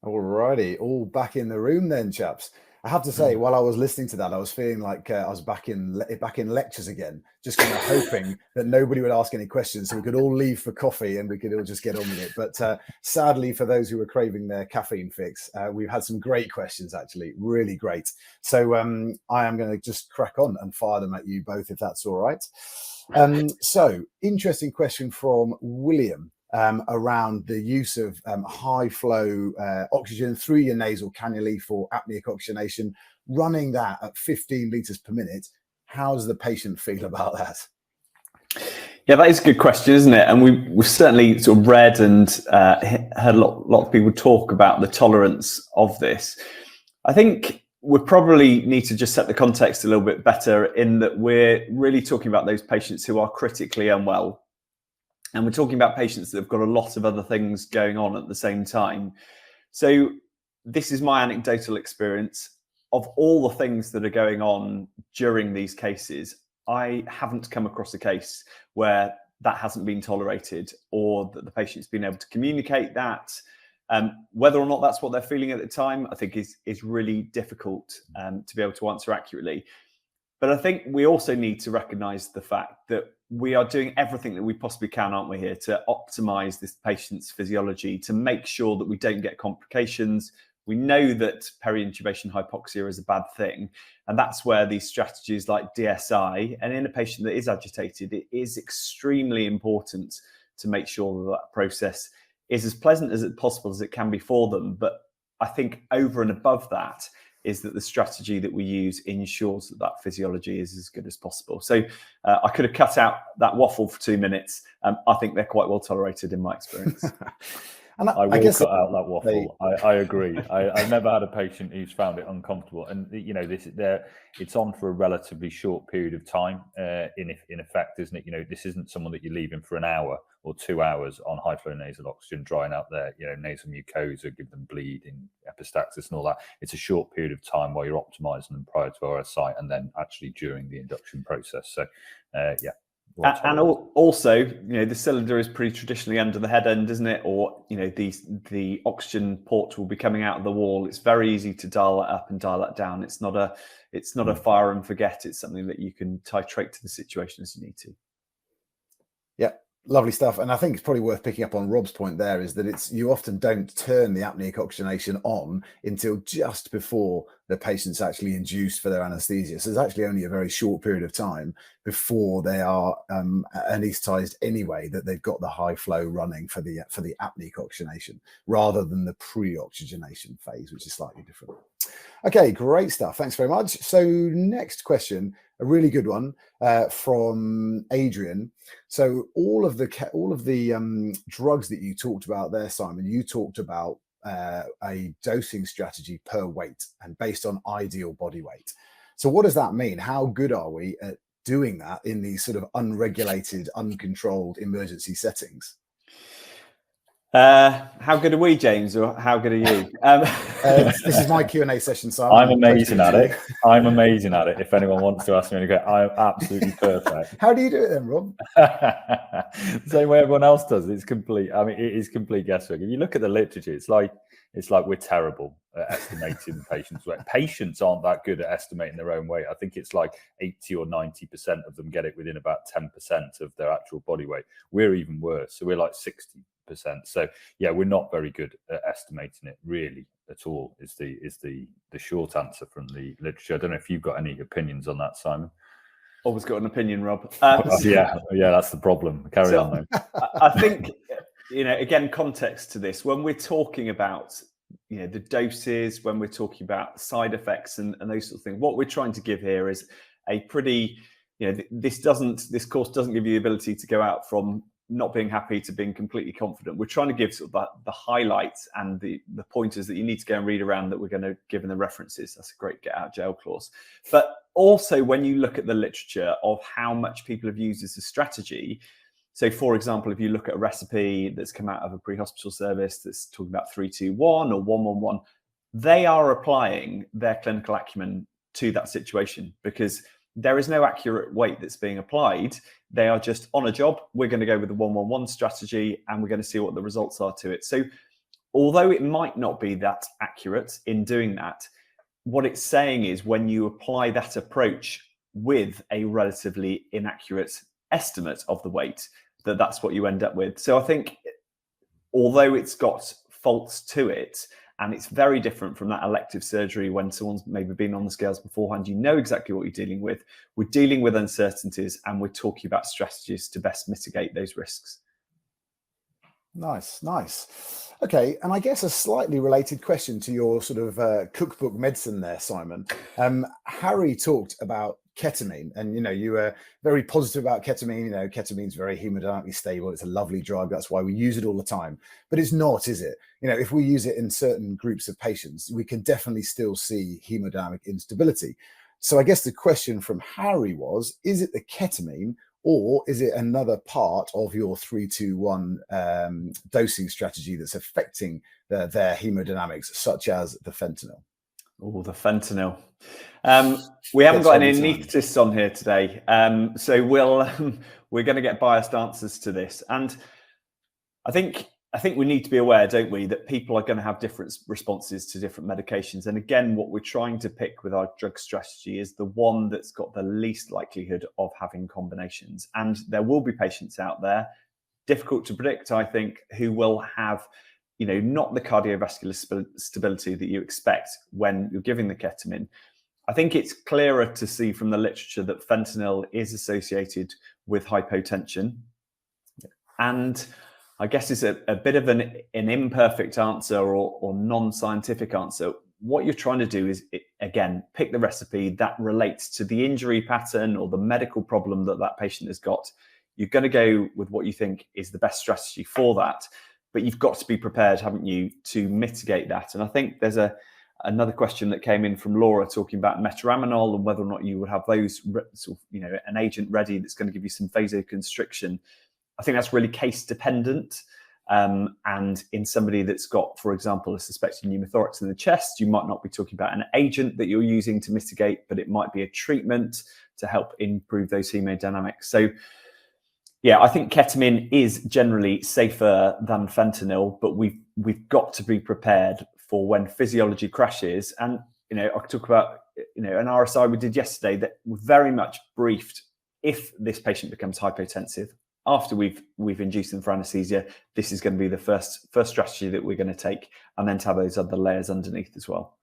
Alrighty, all back in the room then, chaps. I have to say, while I was listening to that, I was feeling like I was back in lectures again, just kind of hoping that nobody would ask any questions, so we could all leave for coffee and we could all just get on with it. But sadly, for those who were craving their caffeine fix, we've had some great questions, actually, really great. So I am going to just crack on and fire them at you both, if that's all right. So, interesting question from William. Around the use of high flow oxygen through your nasal cannula for apneic oxygenation, running that at 15 litres per minute. How does the patient feel about that? Yeah, that is a good question, isn't it? And we've certainly sort of read and heard a lot of people talk about the tolerance of this. I think we probably need to just set the context a little bit better, in that we're really talking about those patients who are critically unwell. And we're talking about patients that have got a lot of other things going on at the same time. So this is my anecdotal experience. Of all the things that are going on during these cases, I haven't come across a case where that hasn't been tolerated, or that the patient's been able to communicate that. Whether or not that's what they're feeling at the time, I think is really difficult to be able to answer accurately. But I think we also need to recognise the fact that we are doing everything that we possibly can, aren't we, here, to optimise this patient's physiology, to make sure that we don't get complications. We know that peri-intubation hypoxia is a bad thing, and that's where these strategies like DSI, and in a patient that is agitated, it is extremely important to make sure that that process is as pleasant as possible as it can be for them. But I think over and above that is that the strategy that we use ensures that that physiology is as good as possible. So I could have cut out that waffle for 2 minutes. I think they're quite well tolerated in my experience. And I will cut out that waffle. I agree. I've never had a patient who's found it uncomfortable, and it's on for a relatively short period of time. In effect, isn't it? This isn't someone that you're leaving for an hour or 2 hours on high flow nasal oxygen, drying out their nasal mucosa, give them bleeding, epistaxis, and all that. It's a short period of time while you're optimising them prior to RSI, and then actually during the induction process. So, yeah. And also, the cylinder is pretty traditionally under the head end, isn't it? Or, the oxygen port will be coming out of the wall. It's very easy to dial that up and dial that down. It's not a fire and forget. It's something that you can titrate to the situation as you need to. Yeah. Lovely stuff. And I think it's probably worth picking up on Rob's point there, is that you often don't turn the apneic oxygenation on until just before the patient's actually induced for their anaesthesia. So there's actually only a very short period of time before they are anaesthetized anyway, that they've got the high flow running for the apneic oxygenation, rather than the pre-oxygenation phase, which is slightly different. Okay, great stuff. Thanks very much. So next question, a really good one from Adrian. So all of the drugs that you talked about there, Simon, you talked about a dosing strategy per weight and based on ideal body weight. So what does that mean? How good are we at doing that in these sort of unregulated, uncontrolled emergency settings? How good are we, James, or how good are you? This is my Q&A session, Simon. I'm amazing at it. I'm amazing at it. If anyone wants to ask me, I'm absolutely perfect. How do you do it then, Rob? Same way everyone else does. It's complete. I mean, it is complete guesswork. If you look at the literature, it's like we're terrible at estimating patients' weight. Patients aren't that good at estimating their own weight. I think it's like 80 or 90% of them get it within about 10% of their actual body weight. We're even worse. So we're like 60%. So yeah, we're not very good at estimating it really at all, is the short answer from the literature. I don't know if you've got any opinions on that, Simon. Always got an opinion, Rob. Yeah, that's the problem. Carry on, though. I think, again, context to this, when we're talking about the doses, when we're talking about side effects and those sort of things, what we're trying to give here is a pretty, this course doesn't give you the ability to go out from not being happy to being completely confident. We're trying to give sort of the highlights and the pointers that you need to go and read around, that we're going to give in the references. That's a great get out jail clause. But also, when you look at the literature of how much people have used as a strategy, so for example, if you look at a recipe that's come out of a pre-hospital service that's talking about 3-2-1 or 1-1-1, they are applying their clinical acumen to that situation, because there is no accurate weight that's being applied. They are just on a job. We're going to go with the 1-1-1 strategy, and we're going to see what the results are to it. So although it might not be that accurate in doing that, what it's saying is when you apply that approach with a relatively inaccurate estimate of the weight, that's what you end up with. So I think although it's got faults to it, and it's very different from that elective surgery when someone's maybe been on the scales beforehand, you know exactly what you're dealing with. We're dealing with uncertainties and we're talking about strategies to best mitigate those risks. Nice, nice. Okay, and I guess a slightly related question to your sort of cookbook medicine there, Simon. Harry talked about ketamine, and you were very positive about ketamine. Ketamine's very hemodynamically stable. It's a lovely drug. That's why we use it all the time. But it's not, is it? If we use it in certain groups of patients, we can definitely still see hemodynamic instability. So I guess the question from Harry was, is it the ketamine, or is it another part of your 3-2-1 dosing strategy that's affecting their hemodynamics, such as the fentanyl? Oh, the fentanyl. We haven't got any anaesthetists on here today, so we're going to get biased answers to this. And I think we need to be aware, don't we, that people are going to have different responses to different medications. And again, what we're trying to pick with our drug strategy is the one that's got the least likelihood of having combinations. And there will be patients out there, difficult to predict, I think, who will have, not the cardiovascular stability that you expect when you're giving the ketamine. I think it's clearer to see from the literature that fentanyl is associated with hypotension. And I guess it's a bit of an imperfect answer or non-scientific answer. What you're trying to do is, again, pick the recipe that relates to the injury pattern or the medical problem that patient has got. You're going to go with what you think is the best strategy for that, but you've got to be prepared, haven't you, to mitigate that. And I think there's another question that came in from Laura talking about metaraminol and whether or not you would have those, an agent ready that's going to give you some vasoconstriction. I think that's really case dependent. And in somebody that's got, for example, a suspected pneumothorax in the chest, you might not be talking about an agent that you're using to mitigate, but it might be a treatment to help improve those hemodynamics. So yeah, I think ketamine is generally safer than fentanyl, but we've got to be prepared for when physiology crashes. And I talk about an RSI we did yesterday that we're very much briefed if this patient becomes hypotensive. After we've induced them for anaesthesia, this is going to be the first strategy that we're going to take, and then to have those other layers underneath as well.